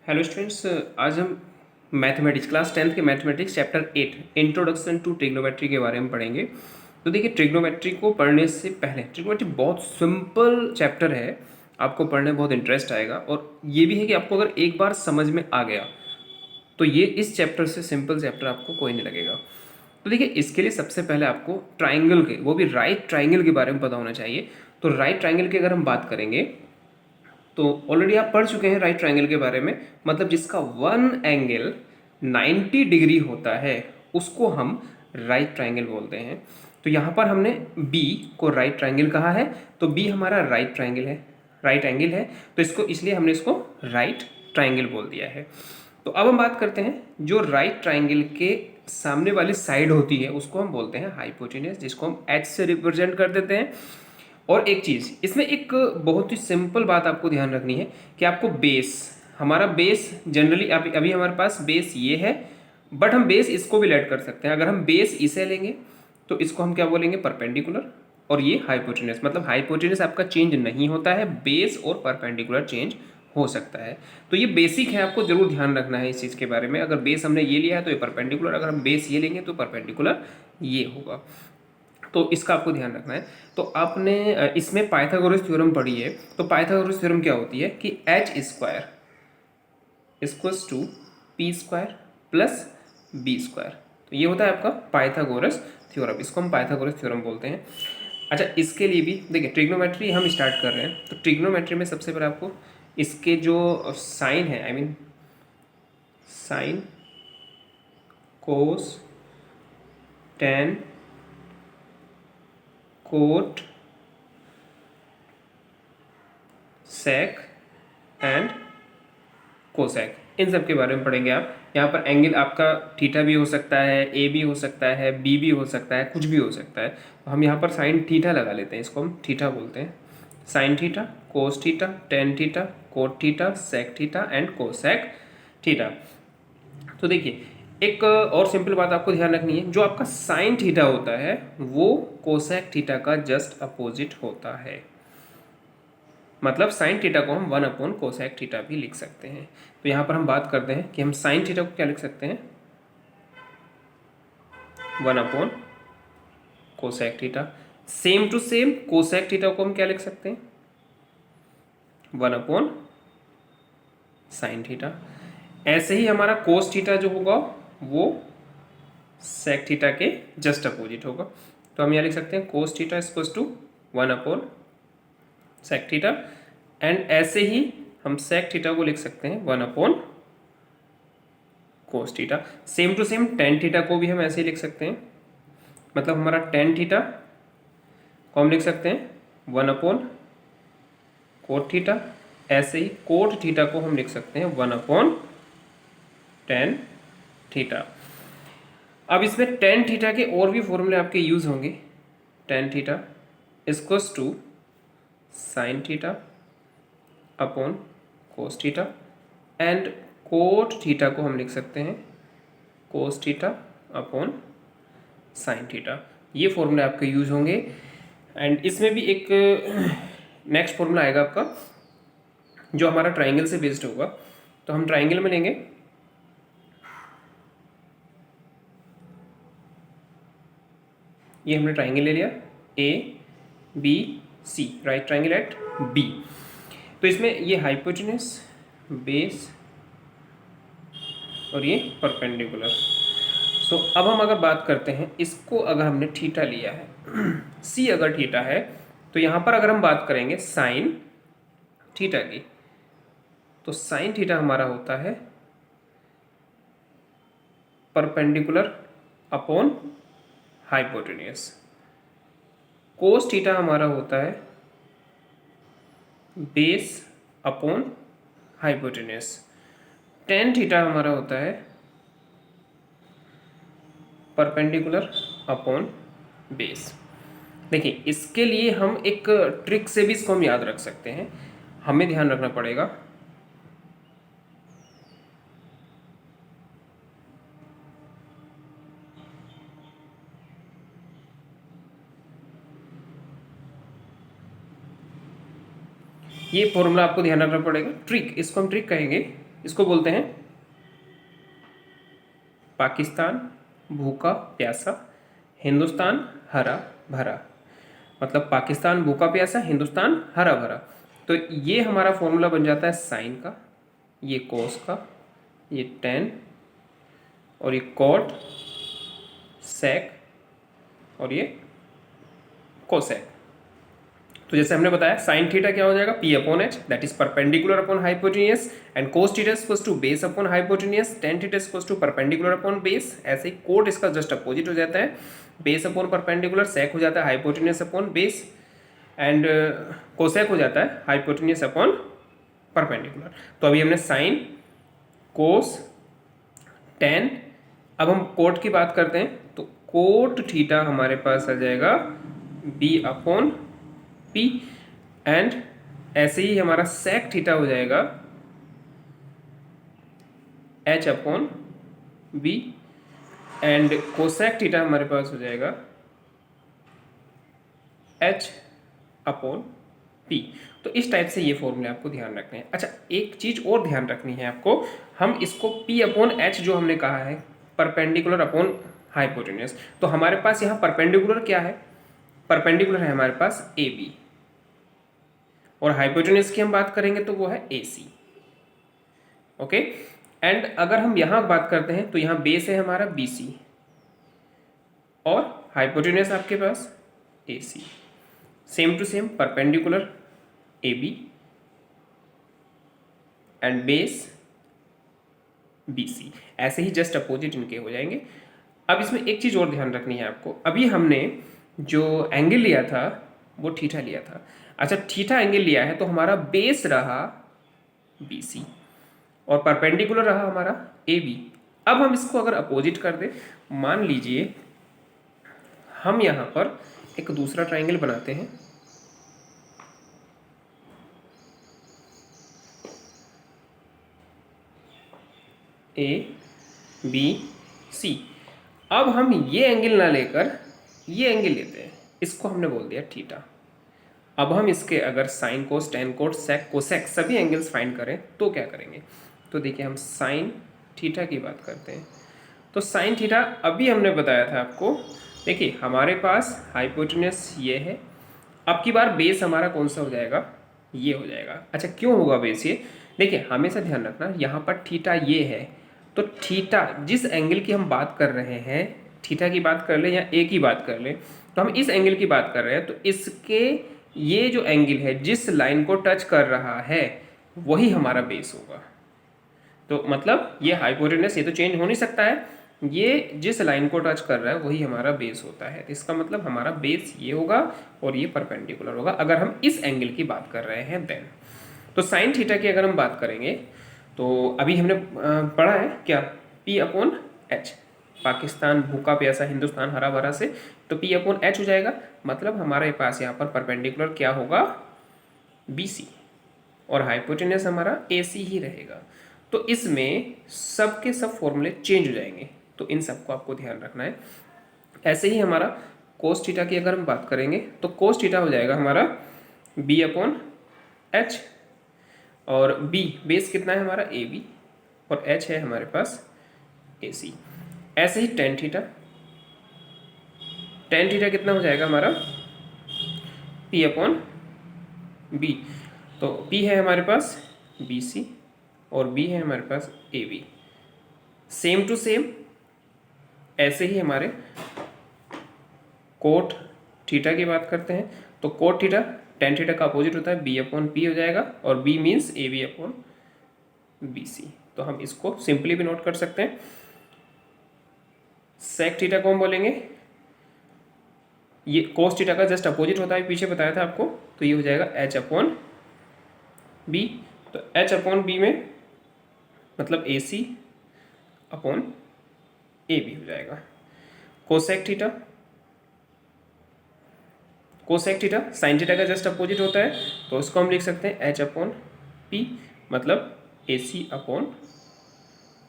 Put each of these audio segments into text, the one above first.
Hello students, आज हम mathematics class 10th के mathematics chapter 8 introduction to trigonometry के बारे में पढ़ेंगे। तो देखिए, ट्रिग्नोमेट्री को पढ़ने से पहले ट्रिग्नोमेट्री बहुत सिंपल चैप्टर है, आपको पढ़ने में बहुत इंटरेस्ट आएगा। और ये भी है कि आपको अगर एक बार समझ में आ गया तो ये इस चैप्टर से सिंपल चैप्टर आपको कोई नहीं लगेगा। तो देखिए, इसके लिए सबसे पहले आपको ट्राइंगल के, वो भी राइट ट्राइंगल के बारे में पता होना चाहिए। तो राइट ट्राइंगल की अगर हम बात करेंगे तो ऑलरेडी आप पढ़ चुके हैं राइट ट्रायंगल के बारे में। मतलब जिसका वन एंगल 90 डिग्री होता है उसको हम राइट ट्रायंगल बोलते हैं। तो यहाँ पर हमने बी को राइट ट्रायंगल कहा है, तो बी हमारा राइट ट्रायंगल है, राइट एंगल है, तो इसको इसलिए हमने इसको राइट ट्रायंगल बोल दिया है। तो अब हम बात करते हैं जो राइट ट्रायंगल के सामने वाली साइड होती है उसको हम बोलते हैं हाइपोटेन्यूज, जिसको हम एच से रिप्रेजेंट कर देते हैं। और एक चीज़ इसमें एक बहुत ही सिंपल बात आपको ध्यान रखनी है कि आपको बेस, हमारा बेस जनरली अभी हमारे पास बेस ये है, बट हम बेस इसको भी लेट कर सकते हैं। अगर हम बेस इसे लेंगे तो इसको हम क्या बोलेंगे, परपेंडिकुलर। और ये हाइपोटेन्यूस, मतलब हाइपोटेन्यूस आपका चेंज नहीं होता है, बेस और परपेंडिकुलर चेंज हो सकता है। तो ये बेसिक है, आपको जरूर ध्यान रखना है इस चीज़ के बारे में। अगर बेस हमने ये लिया है तो ये परपेंडिकुलर, अगर हम बेस ये लेंगे तो परपेंडिकुलर ये होगा। तो इसका आपको ध्यान रखना है। तो आपने इसमें पाइथागोरस थ्योरम पढ़ी है। तो पाइथागोरस थ्योरम क्या होती है कि H square equals to P square plus B square. तो ये होता है आपका पाइथागोरस थ्योरम, इसको हम पाइथागोरस थ्योरम बोलते हैं। अच्छा, इसके लिए भी देखिए, ट्रिग्नोमेट्री हम स्टार्ट कर रहे हैं। तो ट्रिग्नोमेट्री में सबसे पहले आपको इसके जो साइन है, I mean sine, cos, tan, cot, sec and cosec, इन सब के बारे में पढ़ेंगे आप। यहाँ पर एंगल आपका थीटा भी हो सकता है, ए भी हो सकता है, बी भी हो सकता है, कुछ भी हो सकता है। तो हम यहाँ पर साइन थीटा लगा लेते हैं, इसको हम थीटा बोलते हैं। Sine theta, cos theta, tan theta, cot theta, sec theta and cosec theta. तो देखिए, एक और सिंपल बात आपको ध्यान रखनी है, जो आपका साइन थीटा होता है वो कोसेक थीटा का जस्ट अपोजिट होता है। मतलब साइन थीटा को हम 1 अपॉन कोसेक थीटा भी लिख सकते हैं। तो यहाँ पर हम बात करते हैं कि हम साइन थीटा को क्या लिख सकते हैं, 1 upon cosec theta. Same to same cosec theta को हम क्या लिख सकते हैं, 1 अपॉन साइन थीटा। ऐसे ही हमारा कोस थीटा जो होगा वो सेक थीटा के जस्ट अपोजिट होगा। तो हम यहाँ लिख सकते हैं cos theta equals to 1 upon sec theta. And ऐसे ही हम सेक थीटा को लिख सकते हैं 1 upon cos theta. Same to same tan theta को भी हम ऐसे ही लिख सकते हैं। मतलब हमारा टेन थीटा को हम लिख सकते हैं 1 अपॉन कोट थीटा। ऐसे ही कोट थीटा को हम लिख सकते हैं 1 अपॉन टेन थीटा। अब इसमें टेन थीटा के और भी फॉर्मूले आपके यूज होंगे। Tan theta equals to sine theta upon cos theta. And cot theta को हम लिख सकते हैं cos theta upon sine theta. ये फॉर्मूला आपके यूज होंगे। एंड इसमें भी एक नेक्स्ट फॉर्मूला आएगा आपका जो हमारा ट्राइंगल से बेस्ड होगा। तो हम ट्राइंगल में लेंगे, ये हमने ट्राइंगल ले लिया A B C, right triangle at B. तो इसमें ये हाइपोटेन्यूस, बेस और ये परपेंडिकुलर। सो अब हम अगर बात करते हैं, इसको अगर हमने थीटा लिया है सी अगर थीटा है, तो यहाँ पर अगर हम बात करेंगे साइन थीटा की, तो साइन थीटा हमारा होता है perpendicular upon hypotenuse. Cos theta हमारा होता है base upon hypotenuse. Tan theta हमारा होता है परपेंडिकुलर अपॉन बेस। देखिए, इसके लिए हम एक ट्रिक से भी इसको हम याद रख सकते हैं, हमें ध्यान रखना पड़ेगा। ये फॉर्मूला आपको ध्यान रखना पड़ेगा, ट्रिक, इसको हम ट्रिक कहेंगे। इसको बोलते हैं पाकिस्तान भूखा प्यासा, हिंदुस्तान हरा भरा। मतलब पाकिस्तान भूखा प्यासा, हिंदुस्तान हरा भरा। तो ये हमारा फॉर्मूला बन जाता है साइन का, ये कोस का, ये टेन, और ये कॉट, सेक, और ये कोसेक। तो जैसे हमने बताया साइन थीटा क्या हो जाएगा, P upon H, that is perpendicular upon hypotenuse, and cos theta equals to base upon hypotenuse, tan theta equals to perpendicular upon base. ऐसे ही कोट इसका जस्ट अपोजिट हो जाता है, बेस अपॉन परपेंडिकुलर, सेक हो जाता है hypotenuse upon base, and cosec हो जाता है हाइपोटेनियस अपॉन परपेंडिकुलर। तो अभी हमने साइन, कोस, टेन, अब हम कोट की बात करते हैं तो कोट थीटा हमारे पास आ जाएगा बी अपॉन पी, एंड ऐसे ही हमारा सेक थीटा हो जाएगा H upon B, and cosec theta हमारे पास हो जाएगा एच अपॉन पी। तो इस टाइप से ये फॉर्मूले आपको ध्यान रखने हैं। अच्छा, एक चीज और ध्यान रखनी है आपको, हम इसको पी अपॉन एच जो हमने कहा है परपेंडिकुलर अपॉन हाइपोटेन्यूस, तो हमारे पास यहाँ परपेंडिकुलर क्या है, परपेंडिकुलर है हमारे पास ए बी, और हाइपोटेन्यूस की हम बात करेंगे तो वो है ए सी। ओके, एंड अगर हम यहाँ बात करते हैं तो यहाँ बेस है हमारा बी सी, और हाइपोटेन्यूस आपके पास A C. Same to same perpendicular A B and base B C, ऐसे ही जस्ट अपोजिट इनके हो जाएंगे। अब इसमें एक चीज़ और ध्यान रखनी है आपको, अभी हमने जो एंगल लिया था वो थीटा लिया था। अच्छा, थीटा एंगल लिया है तो हमारा बेस रहा बी सी और परपेंडिकुलर रहा हमारा ए बी। अब हम इसको अगर अपोजिट कर दें, मान लीजिए हम यहाँ पर एक दूसरा ट्राइंगल बनाते हैं, ए बी सी। अब हम ये एंगल ना लेकर ये एंगल लेते हैं, इसको हमने बोल दिया थीटा। अब हम इसके अगर साइन कोस टेन कोस सेक कोसेक सभी एंगल्स फाइंड करें तो क्या करेंगे, तो देखिए हम साइन थीटा की बात करते हैं। तो साइन थीटा अभी हमने बताया था आपको, देखिए हमारे पास हाइपोटेन्यूस ये है, अब की बार बेस हमारा कौन सा हो जाएगा, ये हो जाएगा। अच्छा, क्यों होगा बेस ये, देखिए हमेशा ध्यान रखना यहाँ पर थीटा ये है, तो थीटा जिस एंगल की हम बात कर रहे हैं, थीटा की बात कर लें या ए की बात कर लें, तो हम इस एंगल की बात कर रहे हैं, तो इसके ये जो एंगल है जिस लाइन को टच कर रहा है वही हमारा बेस होगा। तो मतलब ये हाइपोटेन्यूस ये तो चेंज हो नहीं सकता है, ये जिस लाइन को टच कर रहा है वही हमारा बेस होता है। तो इसका मतलब हमारा बेस ये होगा और ये परपेंडिकुलर होगा अगर हम इस एंगल की बात कर रहे हैं देन। तो साइन थीटा की अगर हम बात करेंगे तो अभी हमने पढ़ा है क्या, पी अपॉन एच, पाकिस्तान भूखा प्यासा हिंदुस्तान हरा भरा से, तो पी अपॉन एच हो जाएगा। मतलब हमारे पास यहाँ पर परपेंडिकुलर क्या होगा, बी सी, और हाइपोटेन्यूस हमारा ए सी ही रहेगा। तो इसमें सब के सब फॉर्मूले चेंज हो जाएंगे, तो इन सबको आपको ध्यान रखना है। ऐसे ही हमारा कोस थीटा की अगर हम बात करेंगे तो कोस थीटा हो जाएगा हमारा बी अपॉन एच, और बी बेस कितना है हमारा ए बी, और एच है हमारे पास ए सी। ऐसे ही टेन थीटा, टेन थीटा कितना हो जाएगा हमारा पी अपॉन बी, तो पी है हमारे पास बी सी और बी है हमारे पास A B. Same to same ऐसे ही हमारे कोट थीटा की बात करते हैं, तो कोट थीटा टेन थीटा का अपोजिट होता है बी अपॉन पी हो जाएगा, और B means A B upon B C. तो हम इसको सिंपली भी नोट कर सकते हैं। सेक थीटा को हम बोलेंगे, ये कोस थीटा का जस्ट अपोजिट होता है, पीछे बताया था आपको, तो ये हो जाएगा एच अपॉन बी। तो एच अपॉन बी में मतलब ए सी अपॉन ए बी हो जाएगा। Cosec theta, cosec theta sine theta का जस्ट अपोजिट होता है, तो उसको हम लिख सकते हैं एच अपॉन पी, मतलब ए सी अपॉन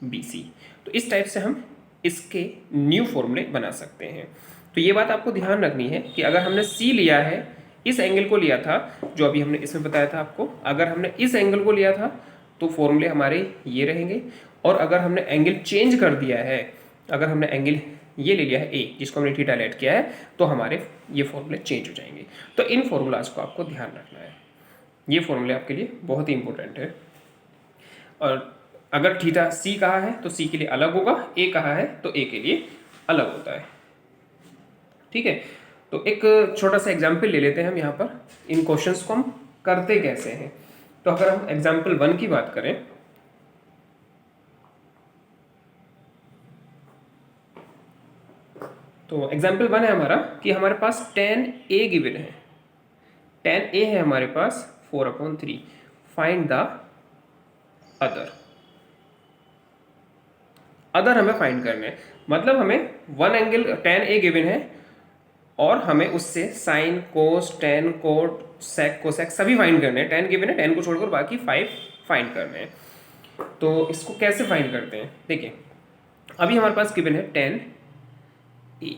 बी सी। तो इस टाइप से हम इसके न्यू फॉर्मूले बना सकते हैं। तो ये बात आपको ध्यान रखनी है कि अगर हमने सी लिया है, इस एंगल को लिया था जो अभी हमने इसमें बताया था आपको, अगर हमने इस एंगल को लिया था तो फॉर्मूले हमारे ये रहेंगे। और अगर हमने एंगल चेंज कर दिया है, अगर हमने एंगल ये ले लिया है ए, जिसको हमने थीटा लेट किया है, तो हमारे ये फॉर्मूले चेंज हो जाएंगे। तो इन फॉर्मूलाज को आपको ध्यान रखना है, ये फॉर्मूले आपके लिए बहुत ही इंपॉर्टेंट है। और अगर थीटा सी कहा है तो सी के लिए अलग होगा, ए कहा है तो ए के लिए अलग होता है। ठीक है, तो एक छोटा सा एग्जाम्पल ले लेते हैं हम यहाँ पर, इन क्वेश्चंस को हम करते कैसे हैं। तो अगर हम एग्जाम्पल 1 की बात करें, तो एग्जाम्पल 1 है हमारा कि हमारे पास tan a गिवन है, tan a है हमारे पास 4/3, फाइंड द अदर हमें फाइंड करने हैं। मतलब हमें one angle tan a given है और हमें उससे साइन, कोस, टेन, कोट, सेक, कोसेक सभी फाइंड करने हैं। tan गिवन है, tan को छोड़कर बाकी 5 फाइंड करने हैं। तो इसको कैसे फाइंड करते हैं, देखिए अभी हमारे पास गिवन है tan a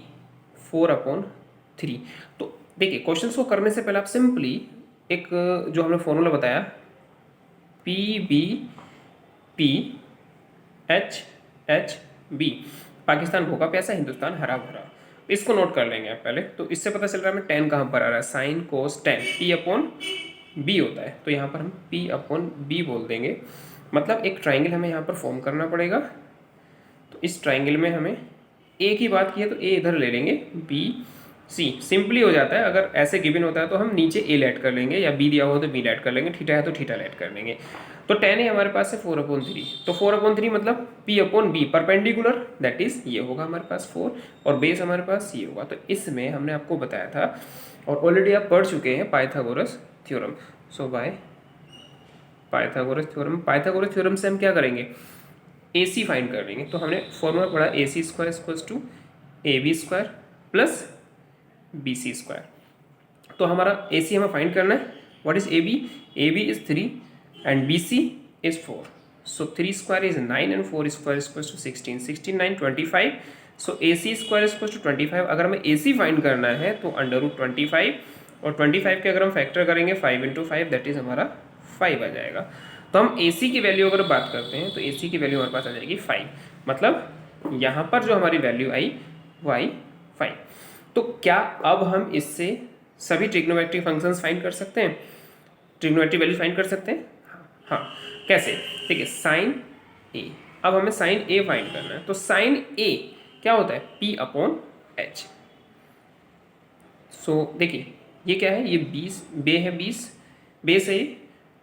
4/3। तो देखिए क्वेश्चन को करने से पहले आप सिंपली एक जो हमने फॉर्मूला बताया PBPHHB, पाकिस्तान भूखा प्यासा, हिंदुस्तान हरा भरा, इसको नोट कर लेंगे आप पहले। तो इससे पता चल रहा है हमें tan कहाँ पर आ रहा है, साइन कोस टेन, P/B होता है, तो यहाँ पर हम P/B बोल देंगे। मतलब एक ट्राइंगल हमें यहाँ पर फॉर्म करना पड़ेगा। तो इस ट्राइंगल में हमें ए की बात की है तो ए इधर ले लेंगे, बी सी सिंपली हो जाता है। अगर ऐसे गिवन होता है तो हम नीचे ए लेट कर लेंगे, या बी दिया हो तो बी लेट कर लेंगे, थीटा है तो थीटा लेट कर लेंगे। तो tan ए हमारे पास है 4/3, तो 4/3 मतलब P/B परपेंडिकुलर, दैट इज ये होगा हमारे पास 4, और बेस हमारे पास ये होगा। तो इसमें हमने आपको बताया था और ऑलरेडी आप पढ़ चुके हैं Pythagoras theorem. So by Pythagoras theorem से हम क्या करेंगे, ए सी फाइंड कर लेंगे। तो हमने फॉर्मूला पढ़ा AC² = AB² प्लस BC²। तो हमारा AC हमें फाइंड करना है। What is AB? AB is 3 and BC is 4। So 3² is 9 and 4² = 16, 16 9 25। So AC² = 25। अगर हमें AC फाइंड करना है तो √25, और 25 के अगर हम फैक्टर करेंगे 5 × 5, दैट इज हमारा 5 आ जाएगा। तो हम AC की वैल्यू अगर बात करते हैं तो AC की वैल्यू हमारे पास आ जाएगी 5। मतलब यहाँ पर जो हमारी वैल्यू आई वो आई 5। तो क्या अब हम इससे सभी ट्रिग्नोमेट्रिक फंक्शंस फाइंड कर सकते हैं, ट्रिग्नोमेट्रिक वैल्यू फाइंड कर सकते हैं? हाँ, कैसे? ठीक है, साइन ए, अब हमें साइन ए फाइंड करना है। तो साइन ए क्या होता है, P/H। सो देखिए ये क्या है, ये 20 बे है, 20 बेस है ये,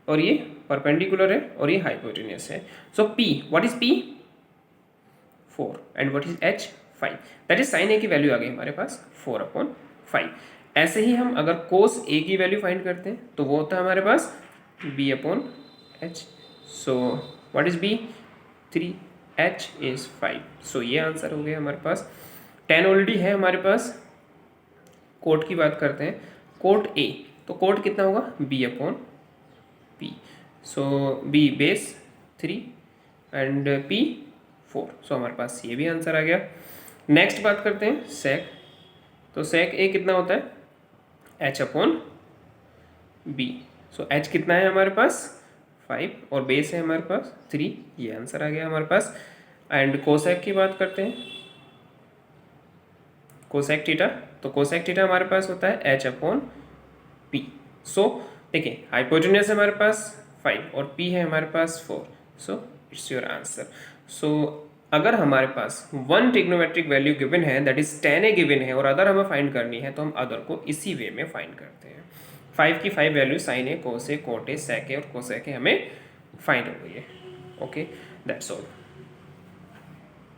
और ये परपेंडिकुलर है और ये हाइपोटेन्यूस है। So P, what is P? 4 and what is H? 5। That is sine A की वैल्यू आ गई हमारे पास 4/5। ऐसे ही हम अगर कोस ए की वैल्यू फाइंड करते हैं तो वो होता है हमारे पास B/H। So what is B? 3, H is 5। सो ये आंसर हो गया हमारे पास। tan ऑलरेडी है हमारे पास। कोट की बात करते हैं, कोट ए, तो कोट कितना होगा, B/P। So B base 3 and P 4। सो हमारे पास ये भी आंसर आ गया। नेक्स्ट बात करते हैं सेक। तो सेक ए कितना होता है, H/B। सो H कितना है हमारे पास 5, और बेस है हमारे पास 3, ये आंसर आ गया हमारे पास। एंड कोसेक की बात करते हैं, कोसेक थीटा, तो कोसेक थीटा हमारे पास होता है H/P। सो देखिए हाइपोटेन्यूस है हमारे पास 5 और P है हमारे पास 4। So it's your answer. So अगर हमारे पास वन ट्रिग्नोमेट्रिक वैल्यू गिवन है, that is tan A given है, और अदर हमें फाइंड करनी है, तो हम अदर को इसी वे में फाइंड करते हैं। 5 की 5 value sine A, cos A, cot A, sec A और कोसेक ए हमें फाइंड हो गई है। Okay, that's all.